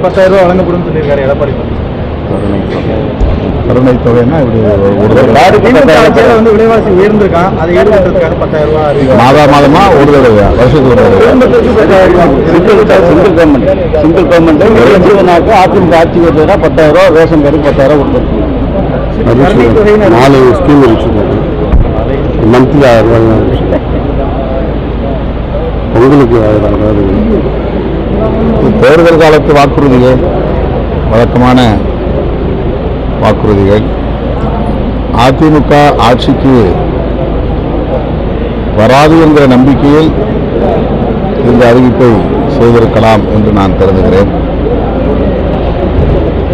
10,000 ரூபாய் வழங்கப்படும் சொல்லியிருக்காரு எடப்பாடி. கருணை தொகைன்னா இப்படி விலைவாசி உயர்ந்திருக்கான், அதை ஈடுபடுறதுக்காக 10,000 ரூபாய் மாதமா ஒரு தடவை வருஷத்துக்கு ஒரு சிங்கிள் கவர்மெண்ட் அதிமுக ஆட்சி வந்ததுன்னா 10,000 ரூபா ரேஷன் கார்டு 10,000 கொடுத்துருக்கு. 4 ஸ்கீம் வச்சுருக்காங்க. மந்த்லி 1000 ரூபாய் உங்களுக்கு. அதாவது தேர்தல் காலத்து வாக்குறுதிகள் வழக்கமான வாக்குறுதிகள். அதிமுக ஆட்சிக்கு வராது என்கிற நம்பிக்கையில் இந்த அறிவிப்பை செய்திருக்கலாம் என்று நான் கருதுகிறேன்.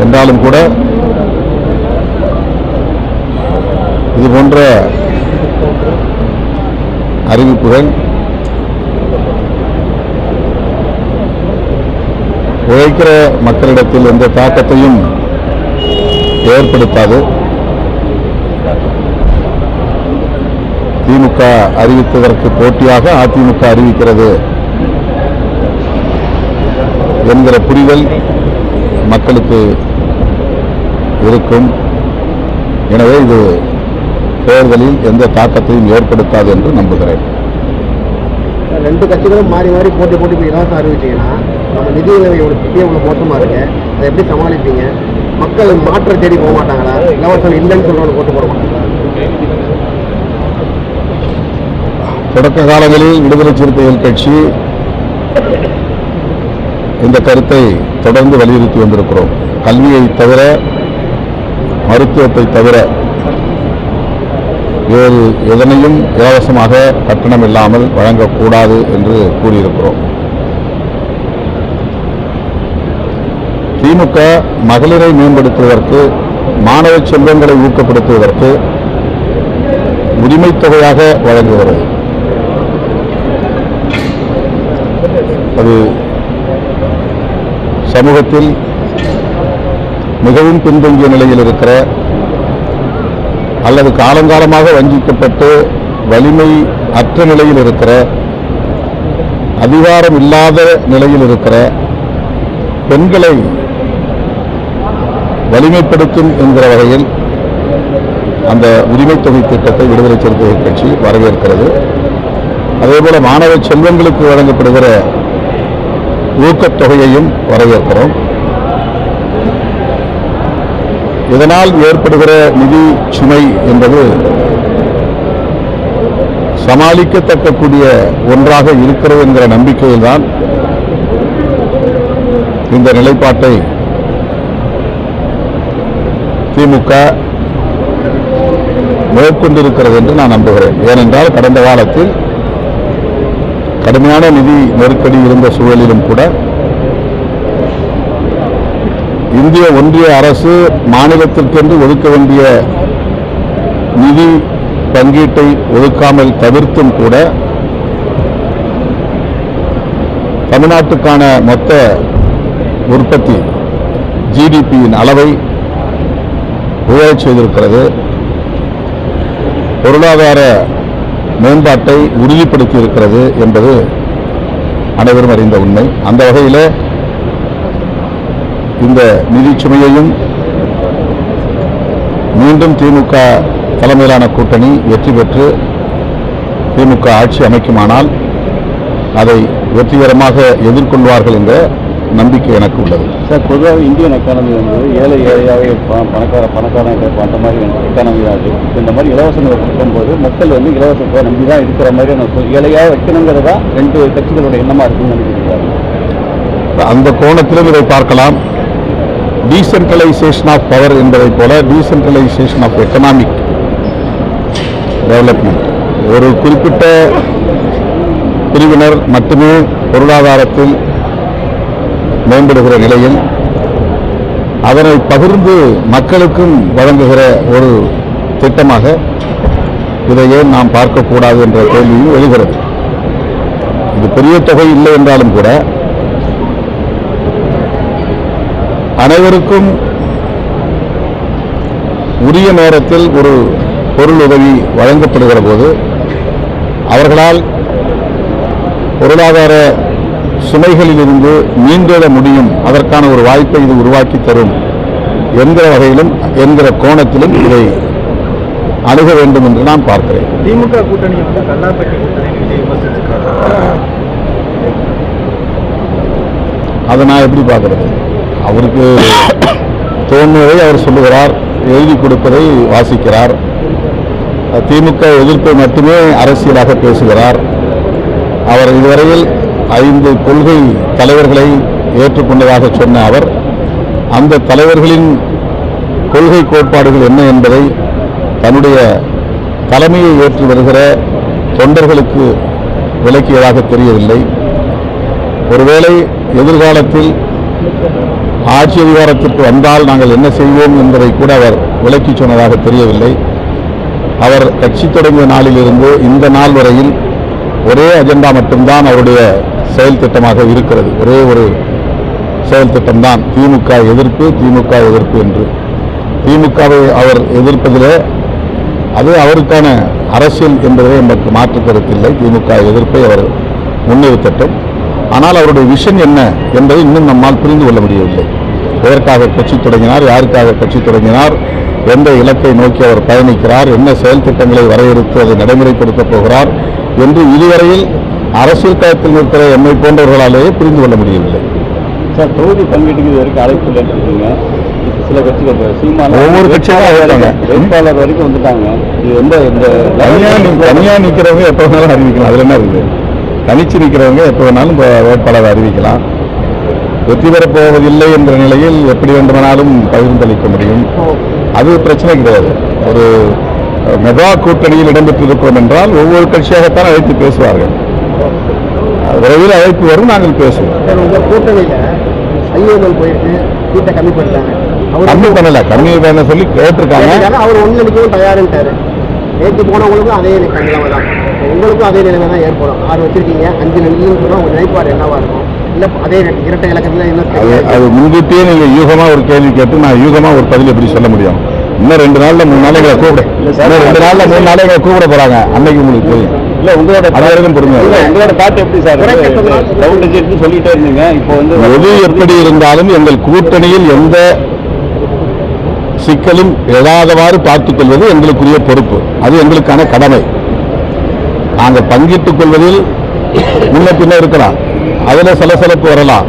என்றாலும் கூட இது போன்ற அறிவிப்புகள் உழைக்கிற மக்களிடத்தில் எந்த தாக்கத்தையும் ஏற்படுத்தாது. திமுக அறிவித்ததற்கு போட்டியாக அதிமுக அறிவிக்கிறது என்கிற புரிதல் மக்களுக்கு இருக்கும். எனவே இது தேர்தலில் எந்த தாக்கத்தையும் ஏற்படுத்தாது என்று நம்புகிறேன். ரெண்டு கட்சிகளும் மாறி மாறி போட்டி இலவசம் அறிவிச்சீங்கன்னா நம்ம நிதி உதவி இவ்வளோ மோசமா இருக்கு, அதை எப்படி சமாளிப்பீங்க? மக்கள் மாற்ற தேடி போக மாட்டாங்களா? இலவசம் இல்லைன்னு சொல்றவங்க போட்டு போட மாட்டாங்களா? தொடக்க காலங்களில் விடுதலை சிறுத்தைகள் கட்சி இந்த கருத்தை தொடர்ந்து வலியுறுத்தி வந்திருக்கிறோம். கல்வியை தவிர, மருத்துவத்தை தவிர வேறு எதனையும் இலவசமாக கட்டணம் இல்லாமல் வழங்கக்கூடாது என்று கூறியிருக்கிறோம். திமுக மகளிரை மேம்படுத்துவதற்கு, மாணவ செல்வங்களை ஊக்கப்படுத்துவதற்கு உரிமைத் தொகையாக வழங்குகிறது. அது சமூகத்தில் மிகவும் பின்தங்கிய நிலையில் இருக்கிற அல்லது காலங்காலமாக வஞ்சிக்கப்பட்டு வலிமை அற்ற நிலையில் இருக்கிற, அதிகாரம் இல்லாத நிலையில் இருக்கிற பெண்களை வலிமைப்படுத்தும் என்கிற வகையில் அந்த உரிமைத் தொகை திட்டத்தை விடுதலை சிறுத்தைகள் கட்சி வரவேற்கிறது. அதேபோல மாணவ செல்வங்களுக்கு வழங்கப்படுகிற ஊக்கத்தொகையையும் வரவேற்கிறோம். இதனால் ஏற்படுகிற நிதி சுமை என்பது சமாளிக்கத்தக்கக்கூடிய ஒன்றாக இருக்கிறது என்கிற நம்பிக்கையில்தான் இந்த நிலைப்பாட்டை திமுக மேற்கொண்டிருக்கிறது என்று நான் நம்புகிறேன். ஏனென்றால் கடந்த காலத்தில் கடுமையான நிதி நெருக்கடி இருந்த சூழலிலும் கூட இந்திய ஒன்றிய அரசு மாநிலத்திற்கென்று ஒதுக்க வேண்டிய நிதி பங்கீட்டை ஒதுக்காமல் தவிர்த்தும் கூட தமிழ்நாட்டுக்கான மொத்த உற்பத்தி ஜிடிபியின் அளவை உயரச் செய்திருக்கிறது. பொருளாதார மேம்பாட்டை உறுதிப்படுத்தி இருக்கிறது என்பது அனைவரும் அறிந்த உண்மை. அந்த வகையில் இந்த நிதி சுமையையும் மீண்டும் திமுக தலைமையிலான கூட்டணி வெற்றி பெற்று திமுக ஆட்சி அமைக்குமானால் அதை வெற்றிகரமாக எதிர்கொள்வார்கள் என்ற நம்பிக்கை எனக்கு உள்ளது. சார், பொதுவாக இந்தியன் எக்கானமி ஏழையாகவே பணக்காரன் அந்த மாதிரி எக்கானமி ஆகுது. இந்த மாதிரி இலவசங்கள் இருக்கும்போது மக்கள் இலவசத்தை நம்பி தான் இருக்கிற மாதிரி ஏழையாக வைக்கணுங்கிறதா ரெண்டு கட்சிகளோட எண்ணமாக இருக்குன்னு நினைக்கிறீங்க? அந்த கோணத்திலும் இதை பார்க்கலாம். டீசென்ட்ரலைசேஷன் ஆஃப் பவர் என்பதை போல டீசென்ட்ரலைசேஷன் ஆஃப் எக்கனாமிக் டெவலப்மெண்ட். ஒரு குறிப்பிட்ட பிரிவினர் மட்டுமே பொருளாதாரத்தில் மேம்படுகிற நிலையில் அதனை பகிர்ந்து மக்களுக்கும் வழங்குகிற ஒரு திட்டமாக இதை ஏன் நாம் பார்க்கக்கூடாது என்ற கேள்வியும் எழுகிறது. இது பெரிய தொகை இல்லை என்றாலும் கூட அனைவருக்கும் உரிய நேரத்தில் ஒரு பொருள் உதவி வழங்கப்படுகிற போது அவர்களால் பொருளாதார சுமைகளிலிருந்து மீண்டெழ முடியும், அதற்கான ஒரு வாய்ப்பை இது உருவாக்கி தரும் என்கிற வகையிலும் என்கிற கோணத்திலும் இதை அணுக வேண்டும் என்று நான் பார்க்கிறேன். திமுக கூட்டணி வந்து கல்லாப்பட்டி கூட்டணி விஜய் விமர்சிச்சிருக்காரு. அதை நான் எப்படி பார்க்கறது? அவருக்கு தோன்றுவதை அவர் சொல்லுகிறார், எழுதி கொடுப்பதை வாசிக்கிறார். திமுக எதிர்ப்பை மட்டுமே அரசியலாக பேசுகிறார். அவர் இதுவரையில் 5 கொள்கை தலைவர்களை ஏற்றுக்கொண்டதாக சொன்ன அவர் அந்த தலைவர்களின் கொள்கை கோட்பாடுகள் என்ன என்பதை தன்னுடைய தலைமையை ஏற்று வருகிற தொண்டர்களுக்கு விளக்கியதாக தெரியவில்லை. ஒருவேளை எதிர்காலத்தில் ஆட்சி அதிகாரத்திற்கு வந்தால் நாங்கள் என்ன செய்வோம் என்பதை கூட அவர் விளக்கி சொன்னதாக தெரியவில்லை. அவர் கட்சி தொடங்கிய நாளிலிருந்து இந்த நாள் வரையில் ஒரே அஜெண்டா மட்டும்தான் அவருடைய செயல் திட்டமாக இருக்கிறது. ஒரே ஒரு செயல் திட்டம்தான் திமுக எதிர்ப்பு, திமுக எதிர்ப்பு என்று. திமுகவை அவர் எதிர்ப்பதிலே அது அவருக்கான அரசியல் என்பதை நமக்கு மாற்று கருத்தில்லை. திமுக எதிர்ப்பை அவர் முன்னிறுத்தட்டும். ஆனால் அவருடைய விஷன் என்ன என்பதை இன்னும் நம்மால் புரிந்து கொள்ள முடியவில்லை. எதற்காக கட்சி தொடங்கினார், யாருக்காக கட்சி தொடங்கினார், எந்த இலக்கை நோக்கி அவர் பயணிக்கிறார், என்ன செயல் திட்டங்களை வரையறுத்து அதை நடைமுறைப்படுத்தப் போகிறார் என்று இதுவரையில் அரசியல் களத்தில் இருக்கிற எம்மை போன்றவர்களாலேயே புரிந்து கொள்ள முடியவில்லை. சார், தொகுதி பங்கீட்டுக்கு இது வரைக்கும் அழைப்பு இல்லைன்னு சில கட்சிகள் ஒவ்வொரு கட்சியும் வேட்பாளர் வரைக்கும் வந்துட்டாங்க. இது எந்த தனியா நிற்கிறவங்க எப்போ வேணாலும் அறிவிக்கலாம். அதுல என்ன இருக்குது? தனிச்சு நிற்கிறவங்க எப்போ வேணாலும் வேட்பாளர் அறிவிக்கலாம். வெற்றி பெறப் போவதில்லை என்ற நிலையில் எப்படி வேண்டுமானாலும் பகிர்ந்தளிக்க முடியும். அது பிரச்சனை கிடையாது. ஒரு மெகா கூட்டணியில் இடம்பெற்றிருக்கிறோம் என்றால் ஒவ்வொரு கட்சியாகத்தான் அழைத்து பேசுவார்கள். விரைவில் அழைப்பு வரும், நாங்கள் பேசுவோம். கூட்டணியில ஐயோமல் போயிட்டு சீட்டை கம்மி பண்ணிட்டாங்க. கம்மி பண்ணல, கம்மி பண்ண சொல்லி கேட்டிருக்காங்க. அவர் ஒன்று நிற்கவும் தயாருன்ட்டாரு. நேற்று போனவங்களுக்கும் அதே நிலைமை தான், உங்களுக்கும் அதே நிலைமை தான் ஏற்படும். 6 வச்சிருக்கீங்க, 5 நிலைன்னு சொன்னா உங்க நிலைப்பாடு என்னவா இருக்கும்? இல்ல அதே இரட்டை இலக்கத்துல என்ன? அது முன்கூட்டியே நீங்க யூகமா ஒரு கேள்வி கேட்டு நான் யூகமா ஒரு பதில் எப்படி சொல்ல முடியும்? இன்னும் 2 நாள்ல 3 நாள் எங்களை கூப்பிட, இன்னும் 2 நாள்ல 3 நாள் எங்களை கூப்பிட போறாங்க. அன்னைக்கு உங்களுக்கு தெரியும். இல்ல உங்களோட அதுவரைக்கும் பொறுமை. உங்களோட தாட் எப்படி சார்? சொல்லிட்டே இருந்தீங்க. இப்போ வந்து எது எப்படி இருந்தாலும் எங்கள் கூட்டணியில் எந்த சிக்கலும் எழாதவாறு பார்த்துக் கொள்வது எங்களுக்குரிய பொறுப்பு. அது எங்களுக்கான கடமை. நாங்கள் பங்கிட்டுக் கொள்வதில் முன்ன பின்ன இருக்கலாம், அதுல சலசலப்பு வரலாம்,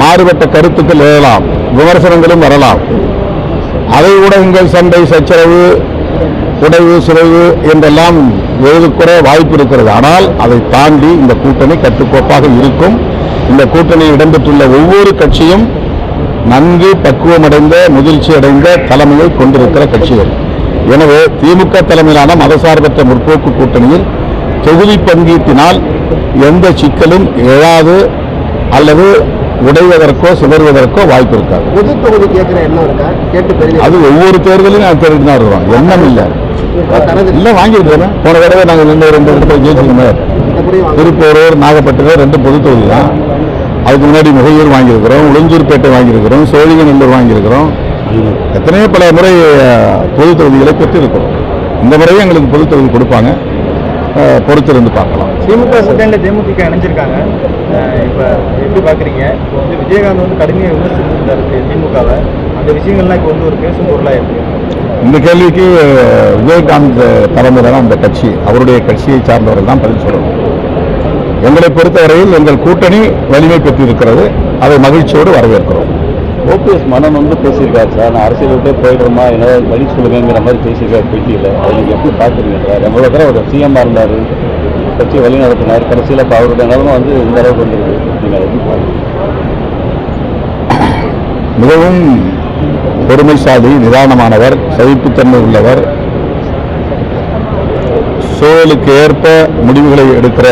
மாறுபட்ட கருத்துக்கள் எழலாம், விமர்சனங்களும் வரலாம். அதை ஊடகங்கள் சண்டை சச்சரவு உடைவு சிறைவு என்றெல்லாம் எழுதுக்கூட வாய்ப்பு இருக்கிறது. ஆனால் அதை தாண்டி இந்த கூட்டணி கட்டுக்கோப்பாக இருக்கும். இந்த கூட்டணியில் இடம்பெற்றுள்ள ஒவ்வொரு கட்சியும் நன்கு பக்குவமடைந்த முதிர்ச்சி அடைந்த தலைமையை கொண்டிருக்கிற கட்சிகள். எனவே திமுக தலைமையிலான மதசார்பற்ற முற்போக்கு கூட்டணியில் தொகுதி பங்கீட்டினால் எந்த சிக்கலும் எழாது அல்லது உடைவதற்கோ சிதறுவதற்கோ வாய்ப்பு இருக்காது. பொது தொகுதி கேட்கிற எண்ணம் இருக்கா? கேட்டு அது ஒவ்வொரு தேர்தலையும் நான் தேடிட்டு தான் இருக்கிறோம். எண்ணம் இல்லை இல்லை வாங்கியிருக்கேன். போன தடவை நாங்கள் 2 இடத்துல ஜெயிச்சிருந்தோம். திருப்பூரூர், நாகப்பட்டினம் 2 பொது தொகுதி தான். அதுக்கு முன்னாடி முகையூர் வாங்கியிருக்கிறோம், உளுந்தூர்பேட்டை வாங்கியிருக்கிறோம், சோழிங்கநல்லூர் வாங்கியிருக்கிறோம். எத்தனையோ பல முறை பொது தொகுதிகளை பெற்றிருக்கிறோம். இந்த முறையும் எங்களுக்கு பொது தொகுதி கொடுப்பாங்க, பொறுத்திருந்து பார்க்கலாம். திமுக கூட்டணியில் தேமுதிக இணைஞ்சிருக்காங்க. இப்போ எப்படி பார்க்குறீங்க? இப்போ வந்து விஜயகாந்த் வந்து கடுமையாக விமர்சிச்சிருந்தாரு திமுகவை. அந்த விஷயங்கள்லாம் இப்போ வந்து ஒரு பேசும் பொருளாக இருக்கு. இந்த கேள்விக்கு விஜயகாந்த் தலைமையிலான அந்த கட்சி, அவருடைய கட்சியை சார்ந்தவர்கள் தான் பதில் சொல்லணும். எங்களை பொறுத்தவரையில் எங்கள் கூட்டணி வலிமை பெற்றிருக்கிறது. அதை மகிழ்ச்சியோடு வரவேற்கிறோம். ஓபிஎஸ் மனம் வந்து பேசியிருக்காரு சார், நான் அரசியல் விட்டே போயிடுறோமா, ஏதாவது வழி சொல்லுங்கிற மாதிரி பேசியிருக்காரு பேட்டியில். அதை நீங்கள் எப்படி பார்க்குறீங்க சார்? எவ்வளோ தடவை ஒரு சிஎம்மாக இருந்தார், கட்சியை வழி நடத்தினார், கடைசியில் இப்போ அவருடைய நிலைமை வந்து இந்த அளவுக்கு வந்துருக்கு. நீங்கள் அதை எப்படி பார்க்குறீங்க? மிகவும் பொறுமைசாலி, நிதானமானவர், சகிப்புத்தன்மை உள்ளவர், சூழலுக்கு ஏற்ப முடிவுகளை எடுக்கிற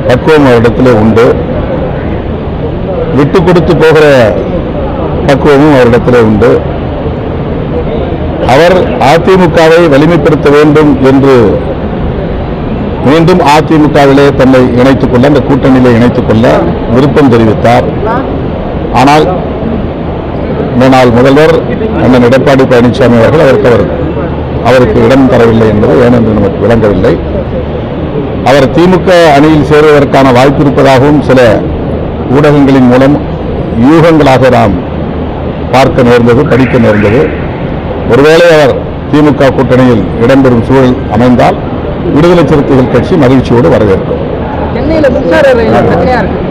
பக்குவம் அவரிடத்திலே உண்டு. விட்டு கொடுத்து போகிற பக்குவமும் அவரிடத்திலே உண்டு. அவர் அதிமுகவை வலிமைப்படுத்த வேண்டும் என்று மீண்டும் அதிமுகவிலே தன்னை இணைத்துக் கொள்ள, அந்த கூட்டணியிலே இணைத்துக் கொள்ள விருப்பம் தெரிவித்தார். ஆனால் முன்னாள் முதல்வர் அண்ணன் எடப்பாடி பழனிசாமி அவர்கள் அவருக்கு இடம் தரவில்லை என்பது ஏனென்று நமக்கு விளங்கவில்லை. அவர் திமுக அணியில் சேருவதற்கான வாய்ப்பு இருப்பதாகவும் சில ஊடகங்களின் மூலம் யூகங்களாக நாம் பார்க்க நேர்ந்தது, படிக்க நேர்ந்தது. ஒருவேளை அவர் திமுக கூட்டணியில் இடம்பெறும் சூழல் அமைந்தால் விடுதலை சிறுத்தைகள் கட்சி மகிழ்ச்சியோடு வரவேற்கும். சென்னையில் மின்சார ரயில் பிரச்சனையா இருக்கு.